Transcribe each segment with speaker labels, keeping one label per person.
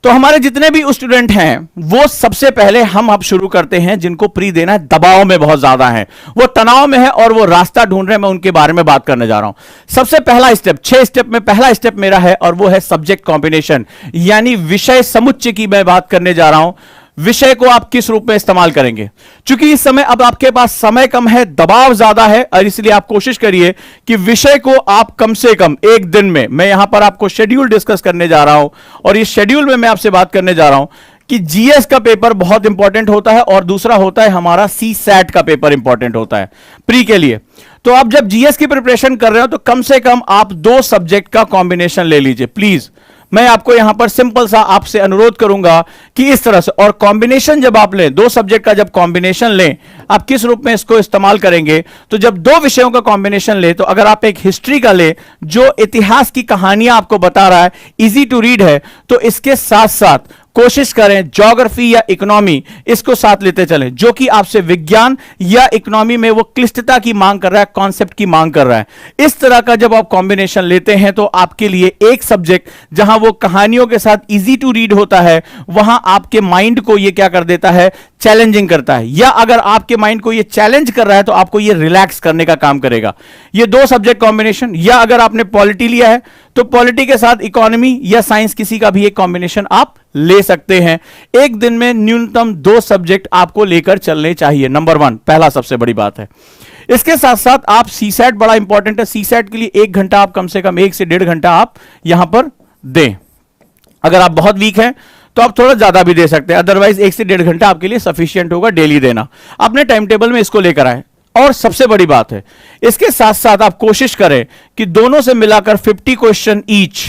Speaker 1: तो हमारे जितने भी स्टूडेंट हैं वो सबसे पहले हम अब शुरू करते हैं जिनको प्री देना है, दबाव में बहुत ज्यादा है, वो तनाव में है और वो रास्ता ढूंढ रहे हैं, मैं उनके बारे में बात करने जा रहा हूं। सबसे पहला स्टेप, 6 स्टेप में पहला स्टेप मेरा है और वो है सब्जेक्ट कॉम्बिनेशन, यानी विषय समुच्चय की मैं बात करने जा रहा हूं। विषय को आप किस रूप में इस्तेमाल करेंगे, क्योंकि इस समय अब आपके पास समय कम है, दबाव ज्यादा है, और इसलिए आप कोशिश करिए कि विषय को आप कम से कम एक दिन में, मैं यहां पर आपको शेड्यूल डिस्कस करने जा रहा हूं और इस शेड्यूल में मैं आपसे बात करने जा रहा हूं कि जीएस का पेपर बहुत इंपॉर्टेंट होता है और दूसरा होता है हमारा सी सैट का पेपर इंपॉर्टेंट होता है प्री के लिए। तो आप जब जीएस की प्रिपरेशन कर रहे हो तो कम से कम आप 2 सब्जेक्ट का कॉम्बिनेशन ले लीजिए प्लीज। मैं आपको यहां पर सिंपल सा आपसे अनुरोध करूंगा कि इस तरह से, और कॉम्बिनेशन जब आप लें, 2 सब्जेक्ट का जब कॉम्बिनेशन लें, आप किस रूप में इसको इस्तेमाल करेंगे, तो जब 2 विषयों का कॉम्बिनेशन ले, तो अगर आप एक हिस्ट्री का ले जो इतिहास की कहानियां आपको बता रहा है, इजी टू रीड है, तो इसके साथ साथ कोशिश करें ज्योग्राफी या इकोनॉमी इसको साथ लेते चलें, जो कि आपसे विज्ञान या इकोनॉमी में वो क्लिष्टता की मांग कर रहा है, कॉन्सेप्ट की मांग कर रहा है। इस तरह का जब आप कॉम्बिनेशन लेते हैं तो आपके लिए एक सब्जेक्ट जहां वो कहानियों के साथ इजी टू रीड होता है, वहां आपके माइंड को ये क्या कर देता है, चैलेंजिंग करता है, या अगर आपके माइंड को ये चैलेंज कर रहा है तो आपको ये रिलैक्स करने का काम करेगा। ये 2 सब्जेक्ट कॉम्बिनेशन, या अगर आपने पॉलिटी लिया है तो पॉलिटी के साथ इकोनॉमी या साइंस किसी का भी एक कॉम्बिनेशन आप ले सकते हैं। एक दिन में न्यूनतम 2 सब्जेक्ट आपको लेकर चलने चाहिए, नंबर 1, पहला सबसे बड़ी बात है। इसके साथ साथ आप सीसैट बड़ा इंपॉर्टेंट है, सीसैट के लिए 1 घंटा आप कम से कम 1 से 1.5 घंटा आप यहां पर दें। अगर आप बहुत वीक हैं तो आप थोड़ा ज्यादा भी दे सकते हैं, अदरवाइज 1 से 1.5 घंटा आपके लिए सफिशिएंट होगा डेली देना। अपने टाइम टेबल में इसको लेकर आए। और सबसे बड़ी बात है, इसके साथ साथ आप कोशिश करें कि दोनों से मिलाकर 50 क्वेश्चन ईच,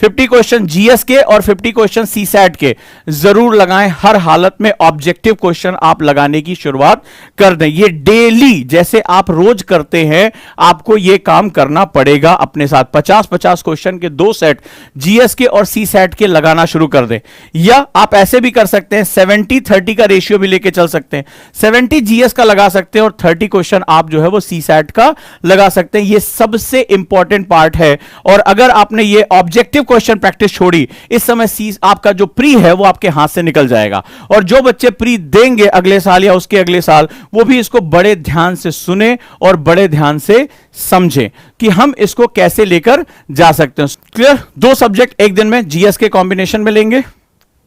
Speaker 1: 50 क्वेश्चन जीएस के और 50 क्वेश्चन सीसैट के जरूर लगाएं। हर हालत में ऑब्जेक्टिव क्वेश्चन आप लगाने की शुरुआत कर दें। ये डेली जैसे आप रोज करते हैं आपको ये काम करना पड़ेगा अपने साथ। 50-50 क्वेश्चन के 2 सेट जीएस के और सीसैट के लगाना शुरू कर दें। या आप ऐसे भी कर सकते हैं, 70-30 का रेशियो भी लेके चल सकते हैं। 70 जीएस का लगा सकते हैं और 30 क्वेश्चन आप जो है वो सीसैट का लगा सकते हैं। ये सबसे इंपॉर्टेंट पार्ट है। और अगर आपने ये ऑब्जेक्टिव क्वेश्चन प्रैक्टिस छोड़ी, इस समय आपका जो प्री है वो आपके हाथ से निकल जाएगा। और जो बच्चे प्री देंगे अगले साल या उसके अगले साल, वो भी इसको बड़े ध्यान से सुने और बड़े ध्यान से समझें कि हम इसको कैसे लेकर जा सकते हैं। क्लियर? 2 सब्जेक्ट एक दिन में जीएस के कॉम्बिनेशन में लेंगे।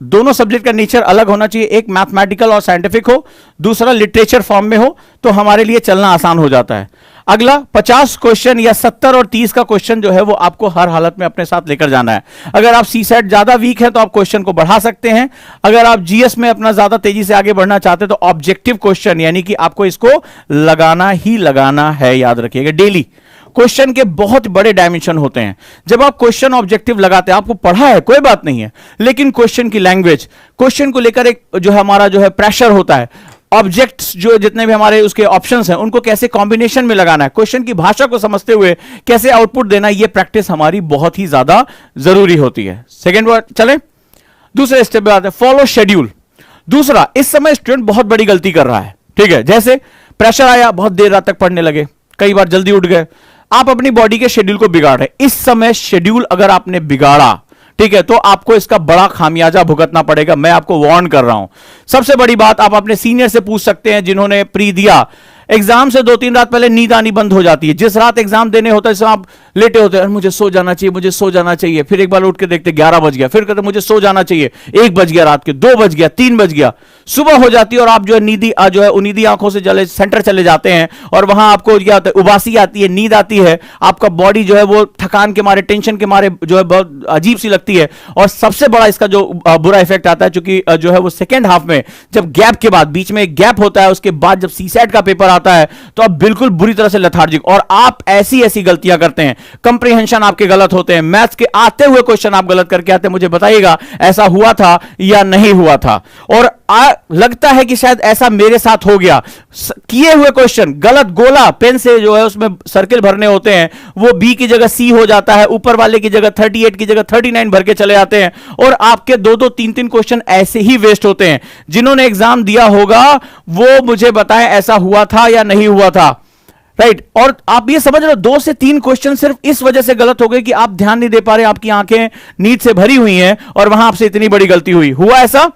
Speaker 1: दोनों सब्जेक्ट का नेचर अलग होना चाहिए, एक मैथमेटिकल और साइंटिफिक हो, दूसरा लिटरेचर फॉर्म में हो, तो हमारे लिए चलना आसान हो जाता है। अगला 50 क्वेश्चन या 70 और 30 का क्वेश्चन जो है वो आपको हर हालत में अपने साथ लेकर जाना है। अगर आप सीसैट ज्यादा वीक है तो आप क्वेश्चन को बढ़ा सकते हैं। अगर आप जीएस में अपना ज्यादा तेजी से आगे बढ़ना चाहते हैं तो ऑब्जेक्टिव क्वेश्चन यानी कि आपको इसको लगाना ही लगाना है। याद रखिएगा, डेली क्वेश्चन के बहुत बड़े डायमेंशन होते हैं। जब आप क्वेश्चन ऑब्जेक्टिव लगाते हैं, आपको पढ़ा है कोई बात नहीं है, लेकिन क्वेश्चन की लैंग्वेज, क्वेश्चन को लेकर एक जो है हमारा जो है प्रेशर होता है, ऑब्जेक्ट्स जो जितने भी हमारे उसके ऑप्शंस हैं उनको कैसे कॉम्बिनेशन में लगाना है, क्वेश्चन की भाषा को समझते हुए कैसे आउटपुट देना, ये प्रैक्टिस हमारी बहुत ही ज्यादा जरूरी होती है। सेकेंड वर्ड चले, दूसरे स्टेप पे आते हैं, फॉलो शेड्यूल। दूसरा, इस समय स्टूडेंट बहुत बड़ी गलती कर रहा है, ठीक है, जैसे प्रेशर आया, बहुत देर रात तक पढ़ने लगे, कई बार जल्दी उठ गए, आप अपनी बॉडी के शेड्यूल को बिगाड़ रहे। इस समय शेड्यूल अगर आपने बिगाड़ा, ठीक है, तो आपको इसका बड़ा खामियाजा भुगतना पड़ेगा। मैं आपको वार्न कर रहा हूं। सबसे बड़ी बात, आप अपने सीनियर से पूछ सकते हैं जिन्होंने प्री दिया। एग्जाम से 2-3 रात पहले नींद आनी बंद हो जाती है। जिस रात एग्जाम देने होता है आप लेटे होते हैं, मुझे सो जाना चाहिए, मुझे सो जाना चाहिए, फिर एक बार उठ के देखते 11 बज गया, फिर कहते मुझे सो जाना चाहिए, 1 बज गया रात के, 2 बज गया, 3 बज गया, सुबह हो जाती है और आप जो है उनीदी आंखों से जले सेंटर चले जाते हैं और वहां आपको क्या होता है, उबासी आती है, नींद आती है, आपका बॉडी जो है वो थकान के मारे, टेंशन के मारे जो है बहुत अजीब सी लगती है। और सबसे बड़ा इसका जो बुरा इफेक्ट आता है, चूंकि जो है वो सेकेंड हाफ में जब गैप के बाद, बीच में एक गैप होता है, उसके बाद जब सीसैट का पेपर आता है तो आप बिल्कुल बुरी तरह से लेथार्जिक, और आप ऐसी ऐसी गलतियां करते हैं, कंप्रीहेंशन आपके गलत होते हैं, मैथ्स के आते हुए क्वेश्चन आप गलत करके आते हैं। मुझे बताइएगा ऐसा हुआ था या नहीं हुआ था, और लगता है कि शायद ऐसा मेरे साथ हो गया। किए हुए क्वेश्चन गलत, गोला पेन से जो है उसमें सर्किल भरने होते हैं, वो बी की जगह सी हो जाता है, ऊपर वाले की जगह 38 की जगह 39 भर के चले आते हैं, और आपके 2-2, 3-3 क्वेश्चन ऐसे ही वेस्ट होते हैं। जिन्होंने एग्जाम दिया होगा वो मुझे बताएं ऐसा हुआ था या नहीं हुआ था। राइट और आप ये समझ रहे हो 2 से 3 क्वेश्चन सिर्फ इस वजह से गलत हो गए कि आप ध्यान नहीं दे पा रहे, आपकी आंखें नींद से भरी हुई हैं और वहां आपसे इतनी बड़ी गलती हुई। हुआ ऐसा?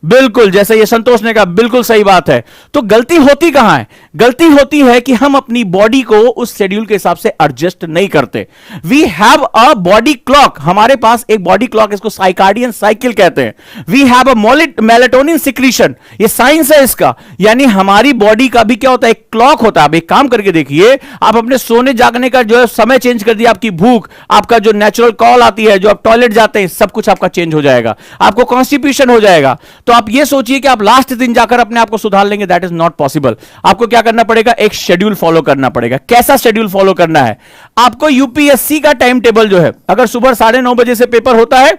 Speaker 1: बिल्कुल, जैसे ये संतोष ने कहा, बिल्कुल सही बात है। तो गलती होती कहां है? गलती होती है कि हम अपनी बॉडी को उस शेड्यूल के हिसाब से एडजस्ट नहीं करते। We have a body clock, हमारे पास एक बॉडी क्लॉक, इसको साइकार्डियन साइकिल कहते हैं। We have a melatonin secretion, ये साइंस है इसका। यानी हमारी बॉडी का भी क्या होता है, एक क्लॉक होता है। आप एक काम करके देखिए, आप अपने सोने जागने का जो है समय चेंज कर दिया, आपकी भूख, आपका जो नेचुरल कॉल आती है, जो आप टॉयलेट जाते हैं, सब कुछ आपका चेंज हो जाएगा, आपको कॉन्स्टिपेशन हो जाएगा। तो आप ये सोचिए कि आप लास्ट दिन जाकर अपने आप को सुधार लेंगे, दैट इज नॉट पॉसिबल। आपको क्या करना पड़ेगा, एक शेड्यूल फॉलो करना पड़ेगा। कैसा शेड्यूल फॉलो करना है? आपको यूपीएससी का टाइम टेबल जो है, अगर सुबह 9:30 बजे से पेपर होता है,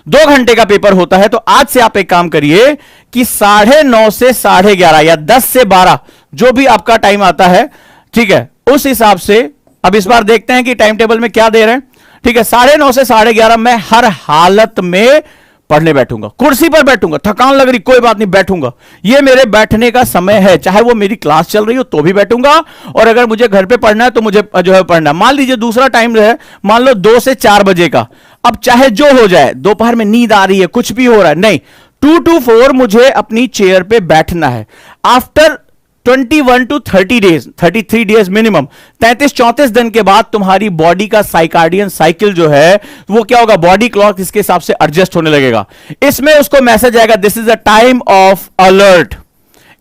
Speaker 1: 2 घंटे का पेपर होता है, तो आज से आप एक काम करिए कि 9:30 से 11:30 या 10 से 12 जो भी आपका टाइम आता है, ठीक है, उस हिसाब से अब इस बार देखते हैं कि टाइम टेबल में क्या दे रहे हैं। ठीक है, 9:30 से 11:30 मैं हर हालत में पढ़ने बैठूंगा, कुर्सी पर बैठूंगा, थकान लग रही कोई बात नहीं, बैठूंगा। ये मेरे बैठने का समय है, चाहे वो मेरी क्लास चल रही हो तो भी बैठूंगा, और अगर मुझे घर पे पढ़ना है तो मुझे जो है पढ़ना है। मान लीजिए दूसरा टाइम है, मान लो 2 से 4 बजे का। अब चाहे जो हो जाए, दोपहर में नींद आ रही है, कुछ भी हो रहा है, नहीं, 2 to 4 मुझे अपनी चेयर पे बैठना है। After 21 to 30 days, 33 days minimum, 33-34 दिन के बाद तुम्हारी बॉडी का साइकार्डियन साइकिल जो है वो क्या होगा, बॉडी क्लॉक इसके हिसाब से एडजस्ट होने लगेगा। इसमें उसको मैसेज आएगा, this is a time of alert.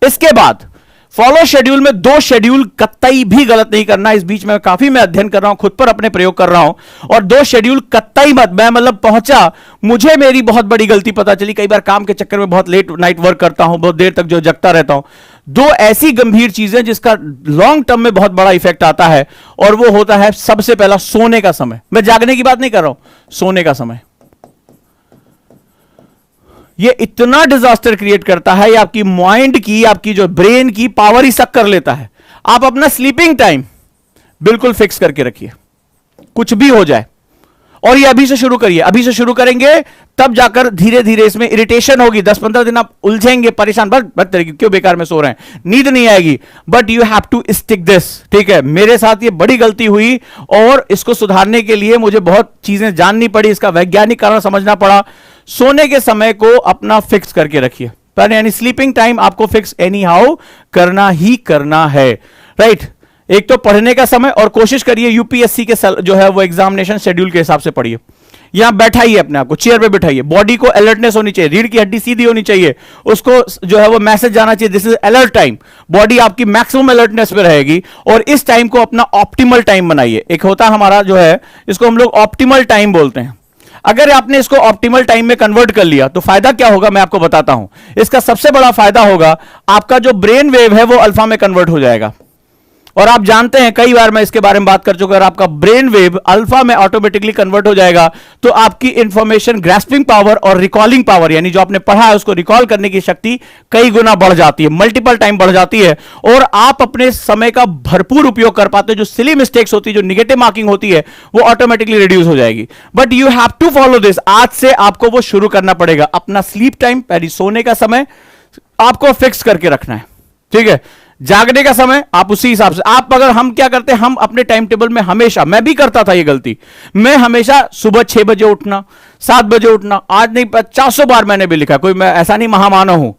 Speaker 1: इसके बाद फॉलो शेड्यूल में 2 शेड्यूल कतई भी गलत नहीं करना। इस बीच में काफी मैं अध्ययन कर रहा हूं, खुद पर अपने प्रयोग कर रहा हूं, और 2 शेड्यूल कतई मत। मैं मतलब पहुंचा, मुझे मेरी बहुत बड़ी गलती पता चली, कई बार काम के चक्कर में बहुत लेट नाइट वर्क करता हूं, बहुत देर तक जो जगता रहता हूं। 2 ऐसी गंभीर चीजें जिसका लॉन्ग टर्म में बहुत बड़ा इफेक्ट आता है, और वो होता है सबसे पहला सोने का समय। मैं जागने की बात नहीं कर रहा हूं, सोने का समय। ये इतना डिजास्टर क्रिएट करता है, ये आपकी माइंड की, आपकी जो ब्रेन की पावर ही सक कर लेता है। आप अपना स्लीपिंग टाइम बिल्कुल फिक्स करके रखिए, कुछ भी हो जाए, और ये अभी से शुरू करिए। अभी से शुरू करेंगे तब जाकर धीरे धीरे इसमें इरिटेशन होगी। 10-15 दिन आप उलझेंगे, परेशान, बस क्यों बेकार में सो रहे हैं, नींद नहीं आएगी, but you have to stick this. ठीक है, मेरे साथ ये बड़ी गलती हुई, और इसको सुधारने के लिए मुझे बहुत चीजें जाननी पड़ी, इसका वैज्ञानिक कारण समझना पड़ा। सोने के समय को अपना फिक्स करके रखिए, पर यानी स्लीपिंग टाइम आपको फिक्स एनी हाउ करना ही करना है, राइट। एक तो पढ़ने का समय, और कोशिश करिए यूपीएससी के जो है वो एग्जामिनेशन शेड्यूल के हिसाब से पढ़िए। यहां बैठाइए अपने आप को, चेयर पे बैठाइए, बॉडी को अलर्टनेस होनी चाहिए, रीढ़ की हड्डी सीधी होनी चाहिए, उसको जो है वो मैसेज जाना चाहिए, this is alert time. Body आपकी मैक्सिमम अलर्टनेस पे रहेगी, और इस टाइम को अपना ऑप्टिमल टाइम बनाइए। एक होता है हमारा जो है, इसको हम लोग ऑप्टिमल टाइम बोलते हैं। अगर आपने इसको ऑप्टिमल टाइम में कन्वर्ट कर लिया तो फायदा क्या होगा, मैं आपको बताता हूं। इसका सबसे बड़ा फायदा होगा, आपका जो ब्रेन वेव है वो अल्फा में कन्वर्ट हो जाएगा। और आप जानते हैं, कई बार मैं इसके बारे में बात कर चुका, अगर आपका ब्रेन वेव अल्फा में ऑटोमेटिकली कन्वर्ट हो जाएगा तो आपकी इंफॉर्मेशन ग्रास्पिंग पावर और रिकॉलिंग पावर, यानी जो आपने पढ़ा है उसको रिकॉल करने की शक्ति कई गुना बढ़ जाती है, मल्टीपल टाइम बढ़ जाती है, और आप अपने समय का भरपूर उपयोग कर पाते हैं। जो सिली मिस्टेक्स होती है, जो निगेटिव मार्किंग होती है, वो ऑटोमेटिकली रिड्यूस हो जाएगी। But you have to follow this. आज से आपको वो शुरू करना पड़ेगा। अपना स्लीप टाइम, पहले सोने का समय आपको फिक्स करके रखना है, ठीक है। जागने का समय आप उसी हिसाब से, आप अगर, हम क्या करते हैं, हम अपने टाइम टेबल में हमेशा, मैं भी करता था ये गलती, मैं हमेशा सुबह 6 बजे उठना, 7 बजे उठना, आज नहीं 400 बार मैंने भी लिखा, कोई मैं ऐसा नहीं महामानव हूं,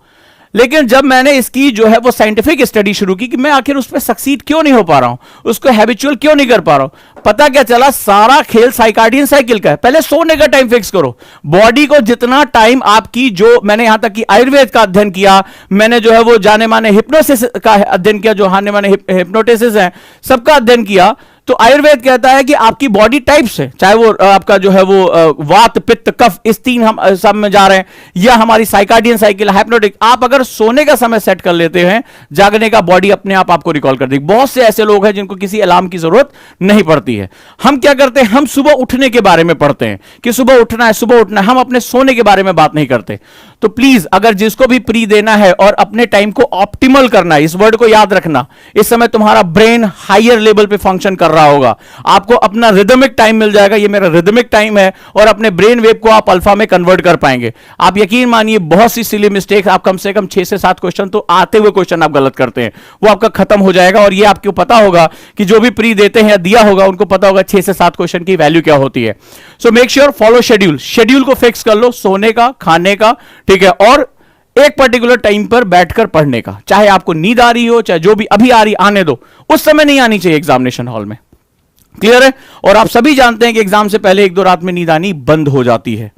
Speaker 1: लेकिन जब मैंने इसकी जो है वो साइंटिफिक स्टडी शुरू की कि मैं आखिर उस पर सक्सीड क्यों नहीं हो पा रहा हूं, उसको हैबिचुअल क्यों नहीं कर पा रहा हूं, पता क्या चला, सारा खेल साइकार्डियन साइकिल का है। पहले सोने का टाइम फिक्स करो, बॉडी को जितना टाइम आपकी, जो मैंने यहां तक कि आयुर्वेद का अध्ययन किया, मैंने जो है वो जाने माने हिप्नोसिस का अध्ययन किया, जो हाने माने हिप्नोटिसिस है, सबका अध्ययन किया। तो आयुर्वेद कहता है कि आपकी बॉडी टाइप से, चाहे वो आपका जो है वो वात पित्त कफ, इस 3 हम सब में जा रहे हैं, या हमारी साइकार्डियन साइकिल, हाइप्नोटिक, आप अगर सोने का समय सेट कर लेते हैं, जागने का बॉडी अपने आप आपको रिकॉल कर देगी। बहुत से ऐसे लोग हैं जिनको किसी अलार्म की जरूरत नहीं पड़ती है। हम क्या करते हैं, हम सुबह उठने के बारे में पढ़ते हैं कि सुबह उठना है, सुबह उठना है, हम अपने सोने के बारे में बात नहीं करते। तो प्लीज, अगर जिसको भी प्री देना है और अपने टाइम को ऑप्टिमल करना है, इस वर्ड को याद रखना, इस समय तुम्हारा ब्रेन हायर लेवल पे फंक्शन कर रहा होगा, आपको अपना रिदमिक टाइम मिल जाएगा, ये मेरा रिदमिक टाइम है, और अपने ब्रेन वेव को आप अल्फा में कन्वर्ट कर पाएंगे। आप यकीन मानिए बहुत सी सिली मिस्टेक, आप कम से कम 6 से 7 क्वेश्चन तो आते हुए क्वेश्चन आप गलत करते हैं, वो आपका खत्म हो जाएगा। और ये आपको पता होगा कि जो भी प्री देते हैं या दिया होगा उनको पता होगा 6 से 7 क्वेश्चन की वैल्यू क्या होती है। So make sure follow schedule, schedule को फिक्स कर लो, सोने का, खाने का, ठीक है, और एक पर्टिकुलर टाइम पर बैठकर पढ़ने का। चाहे आपको नींद आ रही हो, चाहे जो भी अभी आ रही, आने दो, उस समय नहीं आनी चाहिए एग्जामिनेशन हॉल में। क्लियर है? और आप सभी जानते हैं कि एग्जाम से पहले 1-2 रात में नींद आनी बंद हो जाती है।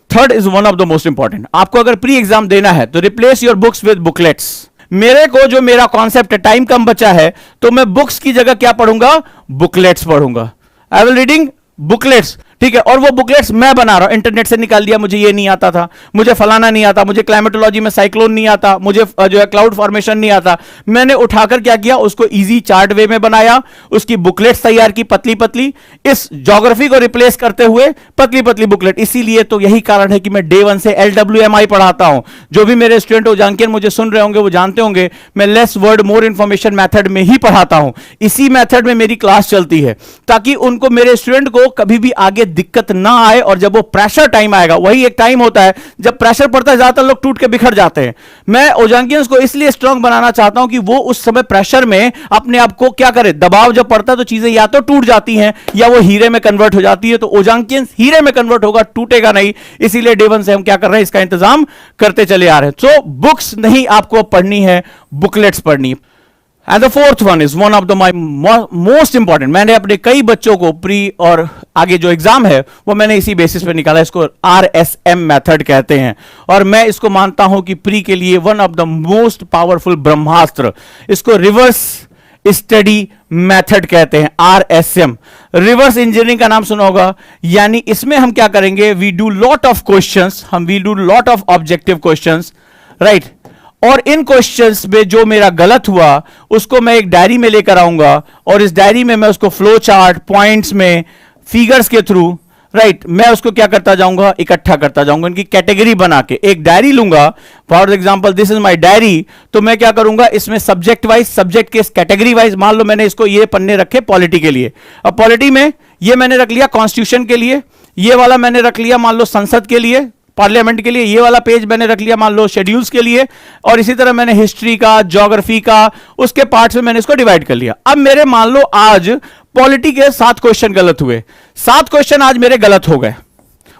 Speaker 1: Third is one of the most important, आपको अगर प्री एग्जाम देना है तो replace your books with booklets. मेरे को जो मेरा कॉन्सेप्ट है, टाइम कम बचा है तो मैं बुक्स की जगह क्या पढ़ूंगा? बुकलेट्स पढ़ूंगा। आई विल रीडिंग बुकलेट्स, ठीक है। और वो बुकलेट्स मैं बना रहा हूं, इंटरनेट से निकाल लिया, मुझे ये नहीं आता था, मुझे फलाना नहीं आता, मुझे क्लाइमेटोलॉजी में साइक्लोन नहीं आता, मुझे जो है क्लाउड फॉर्मेशन नहीं आता। मैंने उठाकर क्या किया, उसको इजी चार्ट वे में बनाया, उसकी बुकलेट्स तैयार की पतली पतली, इस ज्योग्राफी को रिप्लेस करते हुए पतली पतली बुकलेट। इसीलिए तो यही कारण है कि मैं डे 1 से LWMI पढ़ाता हूं। जो भी मेरे स्टूडेंट ओजांकियन मुझे सुन रहे होंगे वो जानते होंगे मैं less word more information method में ही पढ़ाता हूं। इसी मेथड में मेरी क्लास चलती है ताकि उनको, मेरे स्टूडेंट को कभी भी आगे दिक्कत ना आए। और जब वो प्रेशर टाइम आएगा, वही एक टाइम होता है जब प्रेशर पड़ता है, ज्यादातर लोग टूट के बिखर जाते हैं। मैं ओजांकियंस को इसलिए स्ट्रांग बनाना चाहता हूं कि वो उस समय प्रेशर में अपने आप को क्या करे, दबाव जब पड़ता है तो चीजें या तो टूट जाती हैं या वो हीरे में कन्वर्ट हो जाती है। तो ओजांकियंस हीरे में कन्वर्ट होगा, टूटेगा नहीं। इसीलिए डे 1 से हम क्या कर रहे हैं, इसका इंतजाम करते चले आ रहे हैं। सो बुक्स नहीं आपको पढ़नी है, बुकलेट्स पढ़नी है। And the fourth one is one of the my most important. मैंने अपने कई बच्चों को प्री और आगे जो एग्जाम है वो मैंने इसी बेसिस पे निकाला, इसको RSM मेथड कहते हैं। और मैं इसको मानता हूं कि प्री के लिए one of the most powerful brahmastra, इसको रिवर्स स्टडी मेथड कहते हैं, RSM। रिवर्स इंजीनियरिंग का नाम सुना होगा। यानी इसमें हम क्या करेंगे, we do lot of questions, we do lot of objective questions, right. और इन क्वेश्चंस में जो मेरा गलत हुआ उसको मैं एक डायरी में लेकर आऊंगा, और इस डायरी में मैं उसको फ्लो चार्ट, पॉइंट्स में, फिगर्स के थ्रू, राइट, मैं उसको क्या करता जाऊंगा, इकट्ठा करता जाऊंगा। इनकी कैटेगरी बना के एक डायरी लूंगा। For example this is my diary, तो मैं क्या करूंगा, इसमें सब्जेक्ट वाइज, सब्जेक्ट के कैटेगरी वाइज, मान लो मैंने इसको ये पन्ने रखे पॉलिटी के लिए, अब पॉलिटी में ये मैंने रख लिया कॉन्स्टिट्यूशन के लिए, ये वाला मैंने रख लिया मान लो संसद के लिए, पार्लियामेंट के लिए, ये वाला पेज मैंने रख लिया मान लो शेड्यूल्स के लिए, और इसी तरह मैंने हिस्ट्री का, ज्योग्राफी का, उसके पार्ट्स में मैंने इसको डिवाइड कर लिया। अब मेरे मान लो आज पॉलिटी के 7 क्वेश्चन गलत हुए, 7 क्वेश्चन आज मेरे गलत हो गए,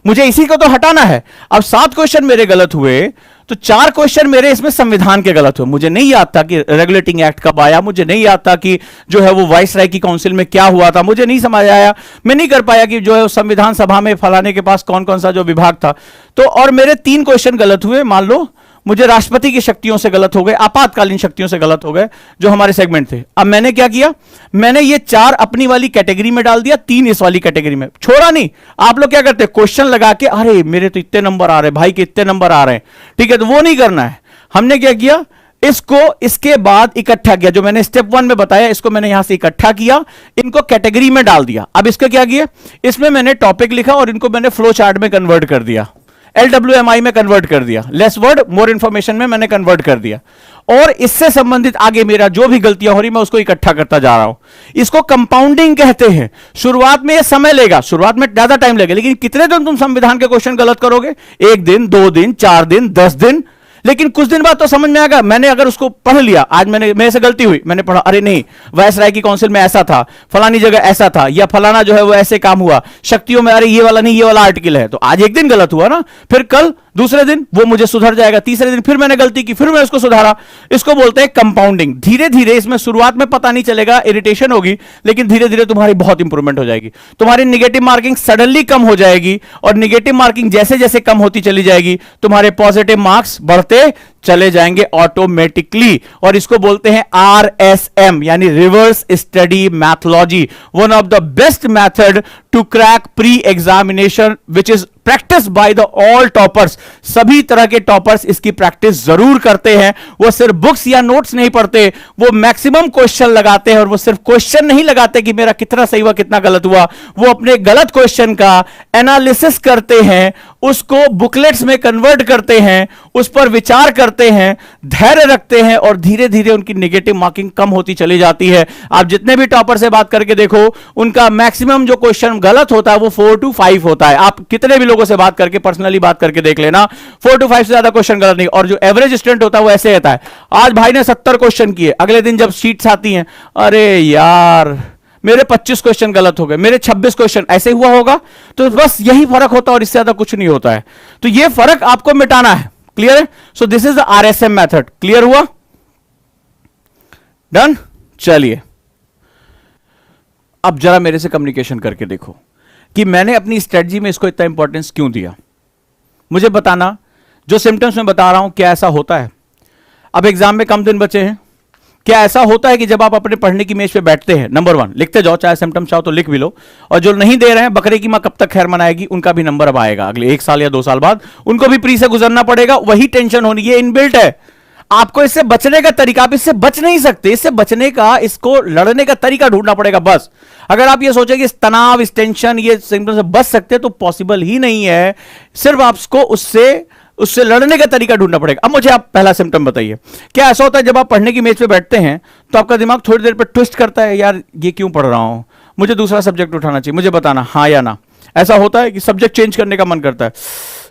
Speaker 1: मुझे इसी को तो हटाना है। अब 7 क्वेश्चन मेरे गलत हुए तो 4 क्वेश्चन मेरे इसमें संविधान के गलत हुए। मुझे नहीं याद था कि रेगुलेटिंग एक्ट कब आया, मुझे नहीं याद था कि जो है वो वाइसराय की काउंसिल में क्या हुआ था, मुझे नहीं समझ आया, मैं नहीं कर पाया कि जो है संविधान सभा में फलाने के पास कौन कौन सा जो विभाग था। तो और मेरे 3 क्वेश्चन गलत हुए, मान लो मुझे राष्ट्रपति की शक्तियों से गलत हो गए, आपातकालीन शक्तियों से गलत हो गए जो हमारे सेगमेंट थे। अब मैंने क्या किया, मैंने ये 4 अपनी वाली कैटेगरी में डाल दिया, 3 इस वाली कैटेगरी में, छोड़ा नहीं। आप लोग क्या करते हैं, क्वेश्चन लगा के, अरे मेरे तो इतने नंबर आ रहे हैं, भाई के इतने नंबर आ रहे हैं, ठीक है, तो वो नहीं करना है। हमने क्या किया, इसको इसके बाद इकट्ठा किया, जो मैंने स्टेप 1 में बताया, इसको मैंने यहां से इकट्ठा किया, इनको कैटेगरी में डाल दिया। अब इसका क्या किया, इसमें मैंने टॉपिक लिखा और इनको मैंने फ्लो चार्ट में कन्वर्ट कर दिया, LWMI में कन्वर्ट कर दिया, लेस वर्ड मोर इंफॉर्मेशन में मैंने कन्वर्ट कर दिया। और इससे संबंधित आगे मेरा जो भी गलतियां हो रही मैं उसको इकट्ठा करता जा रहा हूं। इसको कंपाउंडिंग कहते हैं। शुरुआत में ये समय लेगा, शुरुआत में ज्यादा टाइम लगेगा, लेकिन कितने दिन तुम संविधान के क्वेश्चन गलत करोगे, 1 दिन, 2 दिन, 4 दिन, 10 दिन, लेकिन कुछ दिन बाद तो समझ में आएगा। मैंने अगर उसको पढ़ लिया, आज मेरे से गलती हुई, मैंने पढ़ा, अरे नहीं वायसराय की काउंसिल में ऐसा था, फलानी जगह ऐसा था, या फलाना जो है वो ऐसे काम हुआ, शक्तियों में अरे ये वाला नहीं, ये वाला आर्टिकल है, तो आज एक दिन गलत हुआ ना, फिर कल दूसरे दिन वो मुझे सुधर जाएगा, तीसरे दिन फिर मैंने गलती की, फिर मैं उसको सुधारा। इसको बोलते हैं कंपाउंडिंग। धीरे धीरे इसमें शुरुआत में पता नहीं चलेगा, इरिटेशन होगी, लेकिन धीरे धीरे तुम्हारी बहुत इंप्रूवमेंट हो जाएगी। तुम्हारी नेगेटिव मार्किंग सडनली कम हो जाएगी, और नेगेटिव मार्किंग जैसे जैसे कम होती चली जाएगी तुम्हारे पॉजिटिव मार्क्स बढ़ते चले जाएंगे ऑटोमेटिकली। और इसको बोलते हैं RSM, यानी reverse study methodology, one of the best method to crack pre examination which is practise by the all toppers. सभी तरह के टॉपर्स इसकी प्रैक्टिस जरूर करते हैं। वो सिर्फ बुक्स या नोट्स नहीं पढ़ते, वो मैक्सिमम क्वेश्चन लगाते हैं, और वो सिर्फ क्वेश्चन नहीं लगाते कि मेरा कितना सही हुआ कितना गलत हुआ, वो अपने गलत क्वेश्चन का एनालिसिस करते हैं उसको बुकलेट्स में कन्वर्ट करते हैं, उस पर विचार करते हैं, धैर्य रखते हैं और धीरे धीरे उनकी नेगेटिव मार्किंग कम होती चली जाती है। आप जितने भी टॉपर से बात करके देखो, उनका मैक्सिमम जो क्वेश्चन गलत होता है वो 4 to 5 होता है। आप कितने भी लोगों से बात करके, पर्सनली बात करके देख लेना, 4 to 5 से ज्यादा क्वेश्चन गलत नहीं। और जो एवरेज स्टूडेंट होता है वो ऐसे रहता है, आज भाई ने 70 क्वेश्चन किए, अगले दिन जब शीट्स आती हैं, अरे यार मेरे 25 क्वेश्चन गलत हो गए, मेरे 26 क्वेश्चन, ऐसे हुआ होगा। तो बस यही फर्क होता है और इससे ज्यादा कुछ नहीं होता है। तो ये फर्क आपको मिटाना है। क्लियर है? So this is the RSM method. Clear हुआ? डन? चलिए अब जरा मेरे से कम्युनिकेशन करके देखो कि मैंने अपनी स्ट्रेटजी में इसको इतना इंपॉर्टेंस क्यों दिया। मुझे बताना, जो सिम्टम्स मैं बता रहा हूं क्या ऐसा होता है? अब एग्जाम में कम दिन बचे हैं, क्या ऐसा होता है कि जब आप अपने पढ़ने की मेज पे बैठते हैं, नंबर 1 लिखते जाओ, चाहे सिम्टम्स चाहो तो लिख भी लो, और जो नहीं दे रहे हैं, बकरे की मां कब तक खैर मनाएगी, उनका भी नंबर अब आएगा अगले 1 साल या 2 साल बाद, उनको भी प्री से गुजरना पड़ेगा। वही टेंशन होनी, ये इनबिल्ट है। आपको इससे बचने का तरीका, आप इससे बच नहीं सकते, इससे बचने का, इसको लड़ने का तरीका ढूंढना पड़ेगा बस। अगर आप ये सोचे कि इस तनाव, इस टेंशन, ये सिम्टम से बच सकते हैं, तो पॉसिबल ही नहीं है। सिर्फ आपको उससे लड़ने का तरीका ढूंढना पड़ेगा। अब मुझे आप पहला सिम्टम बताइए। क्या ऐसा होता है जब आप पढ़ने की मेज पे बैठते हैं तो आपका दिमाग थोड़ी देर पर ट्विस्ट करता है, यार ये क्यों पढ़ रहा हूं, मुझे दूसरा सब्जेक्ट उठाना चाहिए, मुझे बताना हाँ या ना। ऐसा होता है कि सब्जेक्ट चेंज करने का मन करता है,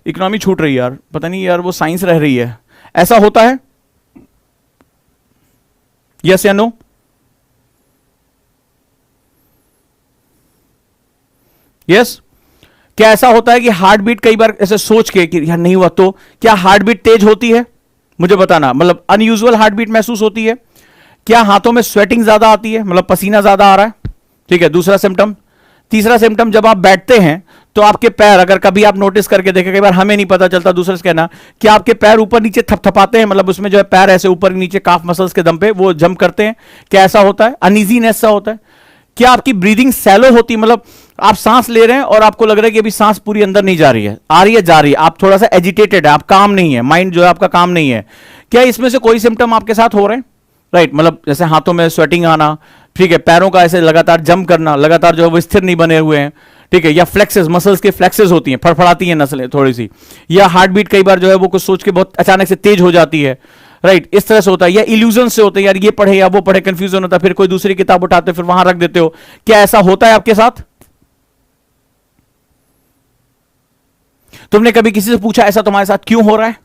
Speaker 1: इकोनॉमी छूट रही है यार, पता नहीं यार वो साइंस रह रही है। ऐसा होता है? यस या नो? यस? क्या ऐसा होता है कि हार्ट बीट कई बार ऐसे सोच के कि यार नहीं हुआ तो, क्या हार्ट बीट तेज होती है? मुझे बताना, मतलब अनयूजुअल हार्ट बीट महसूस होती है? क्या हाथों में स्वेटिंग ज्यादा आती है, मतलब पसीना ज्यादा आ रहा है? ठीक है, दूसरा सिम्टम। तीसरा सिम्टम, जब आप बैठते हैं तो आपके पैर, अगर कभी आप नोटिस करके देखें, कई बार हमें नहीं पता चलता, दूसरे से कहना, कि आपके पैर ऊपर नीचे थपथपाते हैं, मतलब उसमें जो है पैर ऐसे ऊपर नीचे काफ मसल्स के दम पे वो जंप करते हैं, क्या ऐसा होता है? अनइजीनेस सा होता है? क्या आपकी ब्रीदिंग सैलो होती है, मतलब आप सांस ले रहे हैं और आपको लग रहा है कि अभी सांस पूरी अंदर नहीं जा रही है, आ रही है, जा रही है, आप थोड़ा सा एजिटेटेड है, आप काम नहीं है, माइंड जो है आपका काम नहीं है। क्या इसमें से कोई सिम्टम आपके साथ हो रहे हैं? राइट, मतलब जैसे हाथों में स्वेटिंग आना, ठीक है, पैरों का ऐसे लगातार जंप करना, लगातार जो है वो स्थिर नहीं बने हुए हैं, ठीक है, या फ्लेक्सेस, मसल्स के फ्लेक्सेस होती हैं, फड़फड़ाती हैं नसें थोड़ी सी, या हार्ट बीट कई बार जो है वो कुछ सोच के बहुत अचानक से तेज हो जाती है, राइट, इस तरह से होता है, या इल्यूजन से होते हैं, यार ये पढ़े या वो पढ़े, कंफ्यूजन होता है, फिर कोई दूसरी किताब उठाते हो, फिर वहां रख देते हो। क्या ऐसा होता है आपके साथ? तुमने कभी किसी से पूछा ऐसा तुम्हारे साथ क्यों हो रहा है?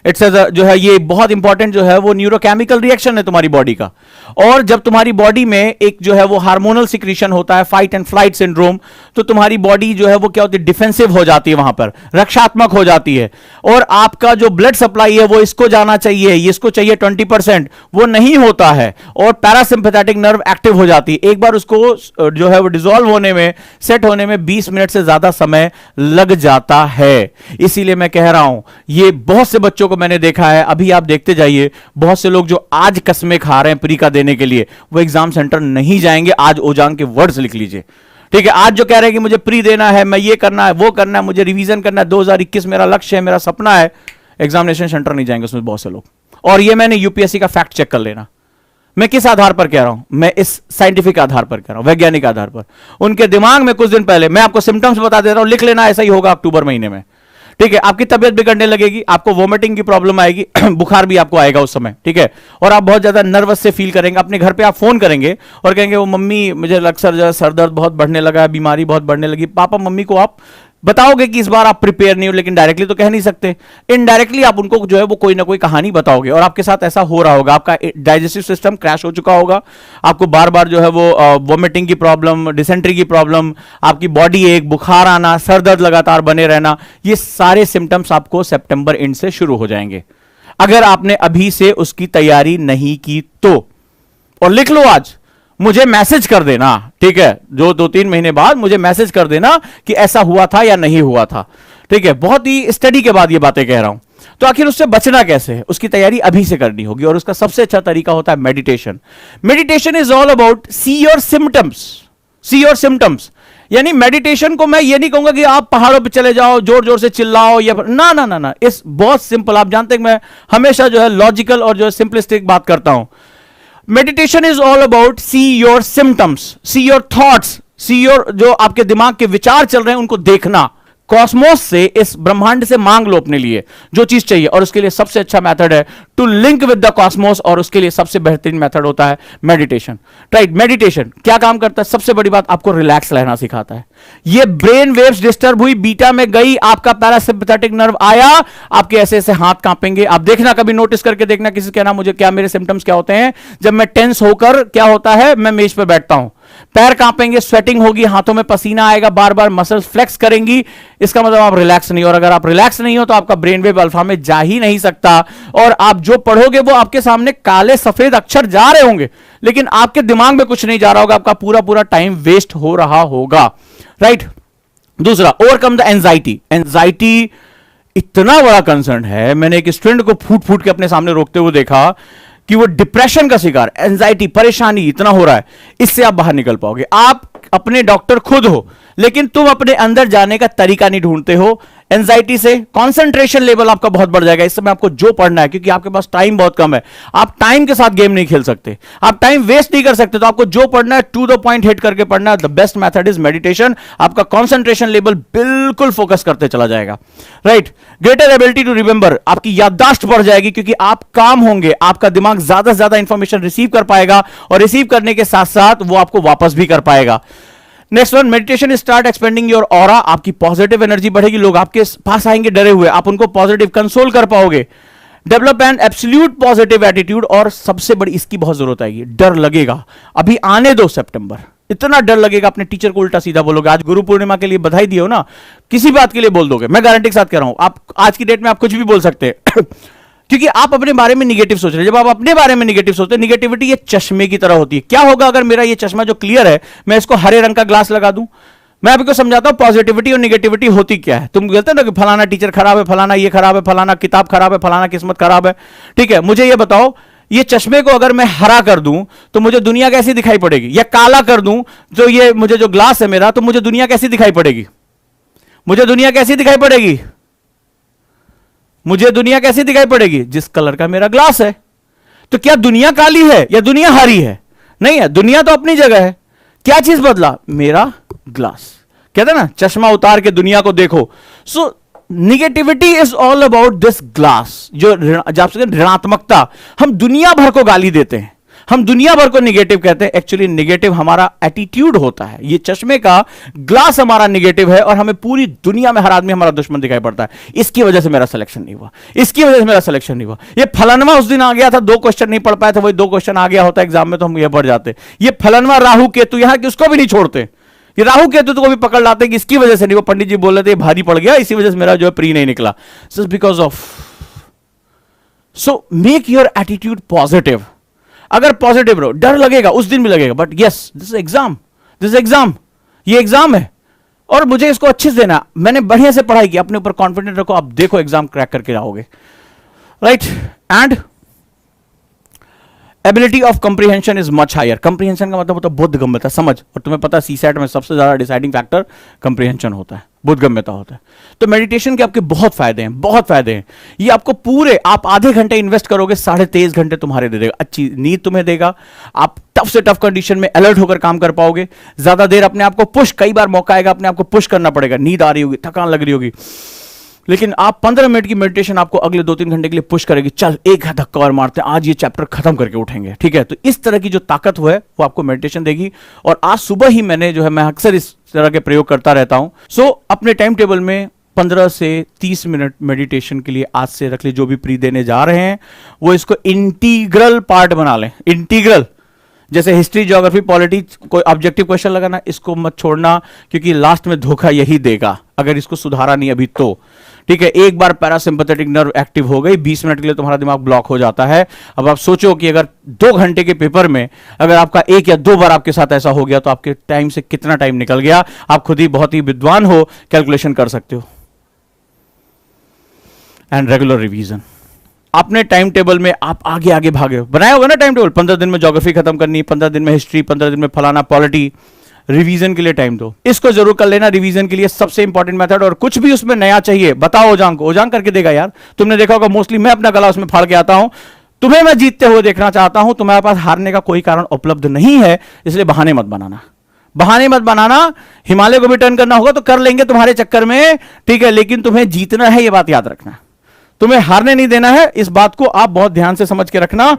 Speaker 1: इट्स जो है ये बहुत इंपॉर्टेंट जो है वो न्यूरोकेमिकल रिएक्शन है तुम्हारी बॉडी का। और जब तुम्हारी बॉडी में एक जो है वो हार्मोनल सिक्रीशन होता है, फाइट एंड फ्लाइट सिंड्रोम, तो तुम्हारी बॉडी जो है वो क्या होती है, डिफेंसिव हो जाती है, वहां पर रक्षात्मक हो जाती है, और आपका जो ब्लड सप्लाई है वो इसको जाना चाहिए, इसको चाहिए 20%, वो नहीं होता है, और पैरासिम्पैथेटिक नर्व एक्टिव हो जाती है। एक बार उसको जो है वो डिसॉल्व होने में, सेट होने में 20 मिनट से ज्यादा समय लग जाता है। इसीलिए मैं कह रहा हूं, ये बहुत से बच्चों को मैंने देखा है, अभी आप देखते जाइए, बहुत से लोग जो आज कसमें खा रहे हैं प्री का देने के लिए, वो एग्जाम सेंटर नहीं जाएंगे। आज ओजांग के वर्ड्स लिख लीजिए, ठीक है। आज जो कह रहे हैं कि मुझे प्री देना है, मैं ये करना है, वो करना है, मुझे रिवीजन करना है, 2021 मेरा लक्ष्य है, मेरा सपना है, एग्जामिनेशन सेंटर नहीं जाएंगे उसमें बहुत से लोग। और ये मैंने यूपीएससी का फैक्ट चेक कर लेना। मैं किस आधार पर कह रहा हूं? मैं इस साइंटिफिक आधार पर कह रहा हूं, वैज्ञानिक आधार पर। उनके दिमाग में कुछ दिन पहले, मैं आपको सिम्टम्स बता दे रहा हूं, लिख लेना, ऐसा ही होगा अक्टूबर महीने में, ठीक है। आपकी तबियत बिगड़ने लगेगी, आपको वोमिटिंग की प्रॉब्लम आएगी, बुखार भी आपको आएगा उस समय, ठीक है। और आप बहुत ज्यादा नर्वस से फील करेंगे। अपने घर पे आप फोन करेंगे और कहेंगे वो मम्मी मुझे अक्सर जो है सर दर्द बहुत बढ़ने लगा है, बीमारी बहुत बढ़ने लगी। पापा मम्मी को आप बताओगे कि इस बार आप प्रिपेयर नहीं हो, लेकिन डायरेक्टली तो कह नहीं सकते, इनडायरेक्टली आप उनको जो है वो कोई ना कोई कहानी बताओगे, और आपके साथ ऐसा हो रहा होगा। आपका डाइजेस्टिव सिस्टम क्रैश हो चुका होगा, आपको बार बार जो है वो वोमिटिंग की प्रॉब्लम, डिसेंट्री की प्रॉब्लम, आपकी बॉडी एक, बुखार आना, सर दर्द लगातार बने रहना, ये सारे सिम्टम्स आपको सितंबर एंड से शुरू हो जाएंगे, अगर आपने अभी से उसकी तैयारी नहीं की तो। और लिख लो, आज मुझे मैसेज कर देना, ठीक है, जो 2-3 महीने बाद मुझे मैसेज कर देना कि ऐसा हुआ था या नहीं हुआ था, ठीक है। बहुत ही स्टडी के बाद ये बातें कह रहा हूं। तो आखिर उससे बचना कैसे है? उसकी तैयारी अभी से करनी होगी, और उसका सबसे अच्छा तरीका होता है meditation. Meditation is all about see your symptoms, see your symptoms. यानी मेडिटेशन को मैं ये नहीं कहूंगा कि आप पहाड़ों पे चले जाओ, जोर जोर से चिल्लाओ, या ना ना ना ना, इस बहुत सिंपल। आप जानते हैं मैं हमेशा जो है लॉजिकल और जो है सिंपलिस्टिक बात करता हूं। Meditation is all about see your symptoms, see your thoughts, see your जो आपके दिमाग के विचार चल रहे हैं उनको देखना, कॉस्मोस से, इस ब्रह्मांड से मांग लो अपने लिए जो चीज चाहिए, और उसके लिए सबसे अच्छा मेथड है to link with the cosmos, और उसके लिए सबसे बेहतरीन मेथड होता है मेडिटेशन। राइट, मेडिटेशन क्या काम करता है? सबसे बड़ी बात, आपको रिलैक्स रहना सिखाता है। ये ब्रेन वेव्स डिस्टर्ब हुई, बीटा में गई, आपका पैरासिम्पैथेटिक नर्व आया, आपके ऐसे ऐसे हाथ कांपेंगे। आप देखना, कभी नोटिस करके देखना, किसी कहना मुझे क्या मेरे सिम्टम्स क्या होते हैं, जब मैं टेंस होकर क्या होता है, मैं मेज पे बैठता हूं, पैर कांपेंगे, स्वेटिंग होगी, हाथों में पसीना आएगा, बार बार मसल्स फ्लेक्स करेंगी, इसका मतलब आप रिलैक्स नहीं हो। और अगर आप रिलैक्स नहीं हो तो आपका ब्रेन वेव अल्फा में जा ही नहीं सकता, और आप जो पढ़ोगे वो आपके सामने काले सफेद अक्षर जा रहे होंगे, लेकिन आपके दिमाग में कुछ नहीं जा रहा होगा, आपका पूरा पूरा टाइम वेस्ट हो रहा होगा। राइट, दूसरा, ओवरकम द एंजाइटी। एंजाइटी इतना बड़ा कंसर्न है, मैंने एक स्टूडेंट को फूट फूट के अपने सामने रोकते हुए देखा कि वो डिप्रेशन का शिकार, एंजाइटी, परेशानी इतना हो रहा है। इससे आप बाहर निकल पाओगे। आप अपने डॉक्टर खुद हो, लेकिन तुम अपने अंदर जाने का तरीका नहीं ढूंढते हो। एंजाइटी से कंसंट्रेशन लेवल आपका बहुत बढ़ जाएगा। इस समय आपको जो पढ़ना है, क्योंकि आपके पास टाइम बहुत कम है, आप टाइम के साथ गेम नहीं खेल सकते, आप टाइम वेस्ट नहीं कर सकते, तो आपको जो पढ़ना है टू द पॉइंट हिट करके पढ़ना है। The best method is meditation. आपका कंसंट्रेशन लेवल बिल्कुल फोकस करते चला जाएगा। Right, greater ability to remember, आपकी याददाश्त बढ़ जाएगी, क्योंकि आप काम होंगे, आपका दिमाग ज्यादा से ज्यादा इंफॉर्मेशन रिसीव कर पाएगा, और रिसीव करने के साथ साथ वो आपको वापस भी कर पाएगा। Next one, meditation start expanding your aura. आपकी पॉजिटिव एनर्जी बढ़ेगी, लोग आपके पास आएंगे डरे हुए, आप उनको पॉजिटिव कंसोल कर पाओगे। Develop an absolute positive attitude, और सबसे बड़ी इसकी बहुत जरूरत आएगी, डर लगेगा। अभी आने दो सितंबर, इतना डर लगेगा, अपने टीचर को उल्टा सीधा बोलोगे। आज गुरु पूर्णिमा के लिए बधाई दियो ना, किसी बात के लिए बोल दोगे, मैं गारंटी के साथ कह रहा हूं, आप आज की डेट में आप कुछ भी बोल सकते हैं क्योंकि आप अपने बारे में निगेटिव सोच रहे हैं। जब आप अपने बारे में निगेटिव सोचते हैं, निगेटिविटी ये चश्मे की तरह होती है। क्या होगा अगर मेरा ये चश्मा जो क्लियर है, मैं इसको हरे रंग का ग्लास लगा दूं? मैं आपको समझाता हूं पॉजिटिविटी और निगेटिविटी होती क्या है। तुम कहते हो ना कि फलाना टीचर खराब है, फलाना ये खराब है, फलाना किताब खराब है, फलाना किस्मत खराब है। ठीक है, मुझे ये बताओ, ये चश्मे को अगर मैं हरा कर दूं तो मुझे दुनिया कैसी दिखाई पड़ेगी? या काला कर दूं, जो ये मुझे जो ग्लास है मेरा, तो मुझे दुनिया कैसी दिखाई पड़ेगी? मुझे दुनिया कैसी दिखाई पड़ेगी? मुझे दुनिया कैसी दिखाई पड़ेगी? जिस कलर का मेरा ग्लास है। तो क्या दुनिया काली है या दुनिया हरी है? नहीं है, दुनिया तो अपनी जगह है। क्या चीज बदला? मेरा ग्लास। कहते हैं ना, चश्मा उतार के दुनिया को देखो। So negativity is all about this glass, जो ऋणात्मकता। हम दुनिया भर को गाली देते हैं, हम दुनिया भर को निगेटिव कहते हैं। एक्चुअली निगेटिव हमारा एटीट्यूड होता है। ये चश्मे का ग्लास हमारा निगेटिव है, और हमें पूरी दुनिया में हर आदमी हमारा दुश्मन दिखाई पड़ता है। इसकी वजह से मेरा सिलेक्शन नहीं हुआ, इसकी वजह से मेरा सिलेक्शन नहीं हुआ। ये फलनवा उस दिन आ गया था, 2 क्वेश्चन नहीं पढ़ पाए थे, वही 2 क्वेश्चन आ गया होता एग्जाम में तो हम ये पढ़ जाते। ये फलनवा राहु केतु, यहां किसको भी नहीं छोड़ते, ये राहु केतु को भी पकड़ लाते कि इसकी वजह से नहीं। वो पंडित जी बोल रहे थे भारी पड़ गया, इसी वजह से मेरा जो है प्री नहीं निकला। Because of, so make your attitude positive. अगर पॉजिटिव रहो, डर लगेगा, उस दिन भी लगेगा, but yes, this exam, this exam, ये एग्जाम है और मुझे इसको अच्छे से देना। मैंने बढ़िया से पढ़ाई की, अपने ऊपर कॉन्फिडेंट रखो, आप देखो एग्जाम क्रैक करके आओगे। Right, and ability of comprehension is much higher. Comprehension का मतलब होता है बोधगम्यता, समझ। और तुम्हें पता है सीसैट में सबसे ज्यादा डिसाइडिंग फैक्टर कंप्रीहेंशन होता है, बोधगम्यता होता है। तो मेडिटेशन के आपके बहुत फायदे हैं, बहुत फायदे हैं। ये आपको पूरे, आप आधे घंटे इन्वेस्ट करोगे, 23.5 घंटे तुम्हारे दे देगा, अच्छी नींद तुम्हें देगा, आप टफ से टफ कंडीशन में अलर्ट होकर काम कर पाओगे। ज्यादा देर अपने आप को पुश, कई बार मौका आएगा अपने आप को पुश करना पड़ेगा, नींद आ रही होगी, थकान लग रही होगी, लेकिन आप 15 मिनट की मेडिटेशन आपको अगले 2-3 घंटे के लिए पुश करेगी। चल एक धक्का और मारते हैं, आज ये चैप्टर खत्म करके उठेंगे। ठीक है, तो इस तरह की जो ताकत है वो आपको मेडिटेशन देगी। और आज सुबह ही मैंने जो है, मैं अक्सर इस तरह के प्रयोग करता रहता हूं। सो अपने टाइम टेबल में 15 से 30 मिनट मेडिटेशन के लिए आज से रख ले। जो भी प्री देने जा रहे हैं वो इसको इंटीग्रल पार्ट बना लें। इंटीग्रल, जैसे हिस्ट्री, ज्योग्राफी, पॉलिटिक्स, कोई ऑब्जेक्टिव क्वेश्चन लगाना, इसको मत छोड़ना, क्योंकि लास्ट में धोखा यही देगा अगर इसको सुधारा नहीं अभी तो। ठीक है, एक बार पैरासिम्पैथेटिक नर्व एक्टिव हो गई, 20 मिनट के लिए तुम्हारा दिमाग ब्लॉक हो जाता है। अब आप सोचो कि अगर 2 घंटे के पेपर में अगर आपका 1 या 2 बार आपके साथ ऐसा हो गया तो आपके टाइम से कितना टाइम निकल गया। आप खुद ही बहुत ही विद्वान हो, कैलकुलेशन कर सकते हो। एंड रेगुलर रिवीजन, अपने टाइम टेबल में आप आगे आगे भागे, बनाया होगा ना टाइम टेबल, 15 दिन में ज्योग्राफी खत्म करनी, 15 दिन में हिस्ट्री, 15 दिन में फलाना पॉलिटी। रिवीजन के लिए टाइम दो, इसको जरूर कर लेना रिवीजन के लिए, सबसे इंपॉर्टेंट मेथड। और कुछ भी उसमें नया चाहिए बताओ ओजांग को, ओजांग करके देगा यार। तुमने देखा होगा मोस्टली मैं अपना गला उसमें फाड़ के आता हूं। तुम्हें मैं जीतते हुए देखना चाहता हूं, तुम्हारे पास हारने का कोई कारण उपलब्ध नहीं है, इसलिए बहाने मत बनाना। बहाने मत बनाना। हिमालय को भी टर्न करना होगा तो कर लेंगे तुम्हारे चक्कर में, ठीक है, लेकिन तुम्हें जीतना है, यह बात याद रखना। तुम्हें हारने नहीं देना है, इस बात को आप बहुत ध्यान से समझ के रखना।